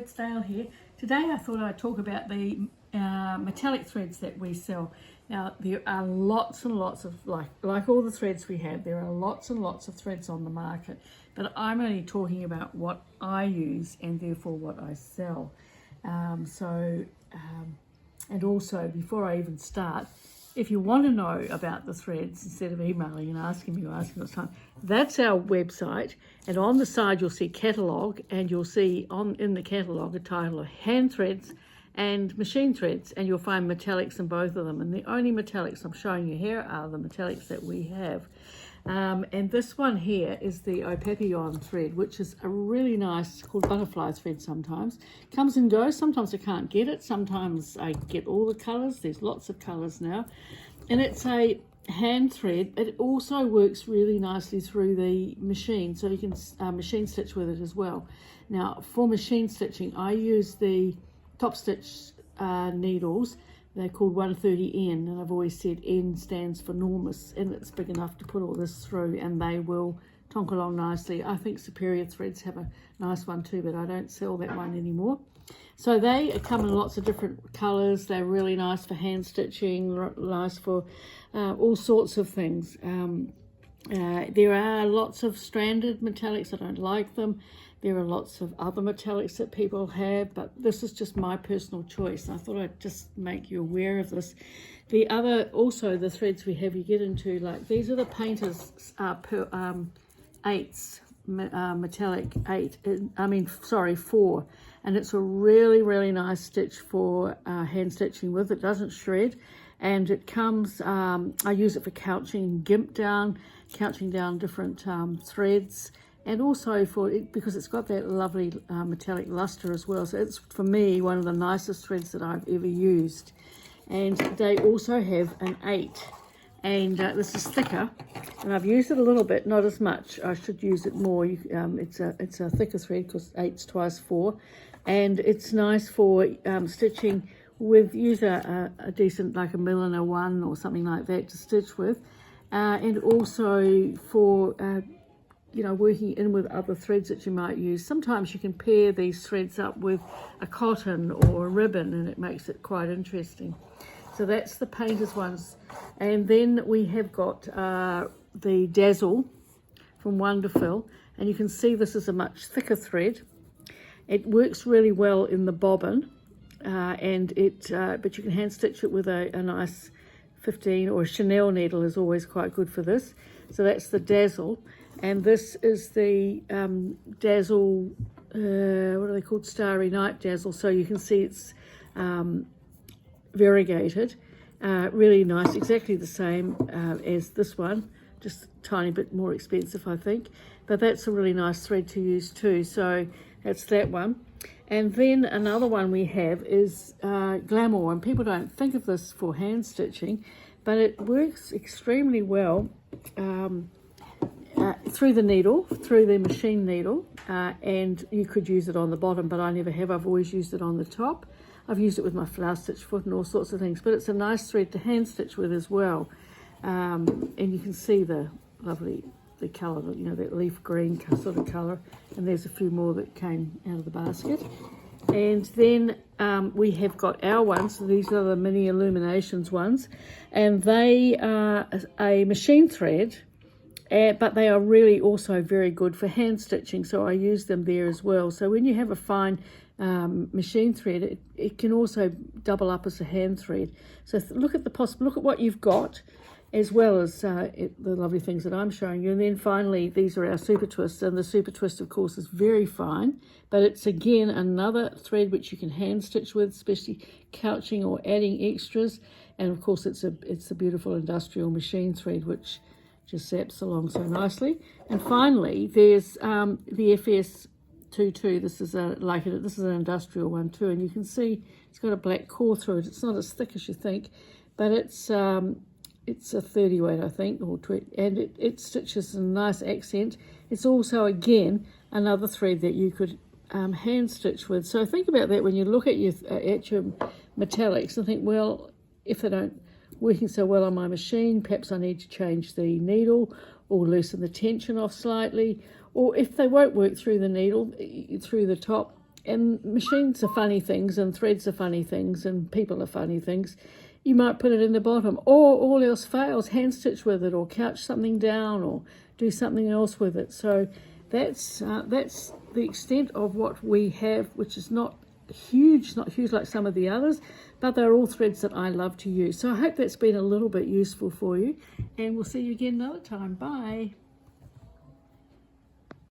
it's Dale here. Today I thought I'd talk about the metallic threads that we sell. Now there are lots and lots of, like all the threads we have, there are lots and lots of threads on the market, but I'm only talking about what I use and therefore what I sell. And also, before I even start, if you want to know about the threads, instead of emailing and asking me what's time, that's our website. And on the side, you'll see catalogue, and you'll see in the catalogue a title of hand threads and machine threads, and you'll find metallics in both of them. And the only metallics I'm showing you here are the metallics that we have. And this one here is the Papillon thread, which is a really nice, called butterfly thread sometimes. Comes and goes. Sometimes I can't get it. Sometimes I get all the colours. There's lots of colours now. And it's a hand thread. It also works really nicely through the machine, so you can machine stitch with it as well. Now, for machine stitching, I use the top stitch needles. They're called 130N, and I've always said N stands for enormous, and it's big enough to put all this through, and they will tonk along nicely. I think Superior Threads have a nice one too, but I don't sell that one anymore. So they come in lots of different colours. They're really nice for hand stitching, nice for all sorts of things. There are lots of stranded metallics. I don't like them. There are lots of other metallics that people have, but this is just my personal choice. I thought I'd just make you aware of this. Also the threads we have, you get into, like, these are the painter's eights, metallic 4, and it's a really, really nice stitch for hand stitching with. It doesn't shred, and it comes, I use it for couching couching down different threads, and also because it's got that lovely metallic luster as well. So it's, for me, one of the nicest threads that I've ever used. And they also have an 8, and this is thicker, and I've used it a little bit, not as much. I should use it more. It's a thicker thread because 8's twice 4, and it's nice for stitching with. Use a decent, like a milliner 1 or something like that to stitch with, and also for working in with other threads that you might use. Sometimes you can pair these threads up with a cotton or a ribbon, and it makes it quite interesting. So that's the painter's ones. And then we have got the Dazzle from Wonderfill, and you can see this is a much thicker thread. It works really well in the bobbin, but you can hand stitch it with a nice 15 or a Chanel needle is always quite good for this. So that's the Dazzle, and this is the Dazzle, what are they called? Starry Night Dazzle. So you can see it's variegated, really nice, exactly the same as this one, just a tiny bit more expensive, I think, but that's a really nice thread to use too. So that's that one. And then another one we have is Glamour, and people don't think of this for hand stitching, but it works extremely well through the needle, through the machine needle, and you could use it on the bottom, but I never have. I've always used it on the top. I've used it with my flower stitch foot and all sorts of things, but it's a nice thread to hand stitch with as well. And you can see the colour, that leaf green sort of colour, and there's a few more that came out of the basket. And then we have got our ones. So these are the mini illuminations ones, and they are a machine thread, but they are really also very good for hand stitching, so I use them there as well. So when you have a fine machine thread, it can also double up as a hand thread. So look at what you've got, as well as the lovely things that I'm showing you. And then finally, these are our super twists, and the super twist, of course, is very fine, but it's again another thread which you can hand stitch with, especially couching or adding extras. And of course, it's a beautiful industrial machine thread which just zaps along so nicely. And finally, there's the FS22. This is an industrial one too, and you can see it's got a black core through it. It's not as thick as you think, but it's a 30 weight, I think, and it stitches a nice accent. It's also, again, another thread that you could hand stitch with. So think about that when you look at your metallics and think, well, if they don't working so well on my machine, perhaps I need to change the needle or loosen the tension off slightly, or if they won't work through the needle, through the top, and machines are funny things, and threads are funny things, and people are funny things. You might put it in the bottom, or all else fails, hand stitch with it, or couch something down, or do something else with it. So that's the extent of what we have, which is not huge like some of the others, but they're all threads that I love to use. So I hope that's been a little bit useful for you, and we'll see you again another time. Bye.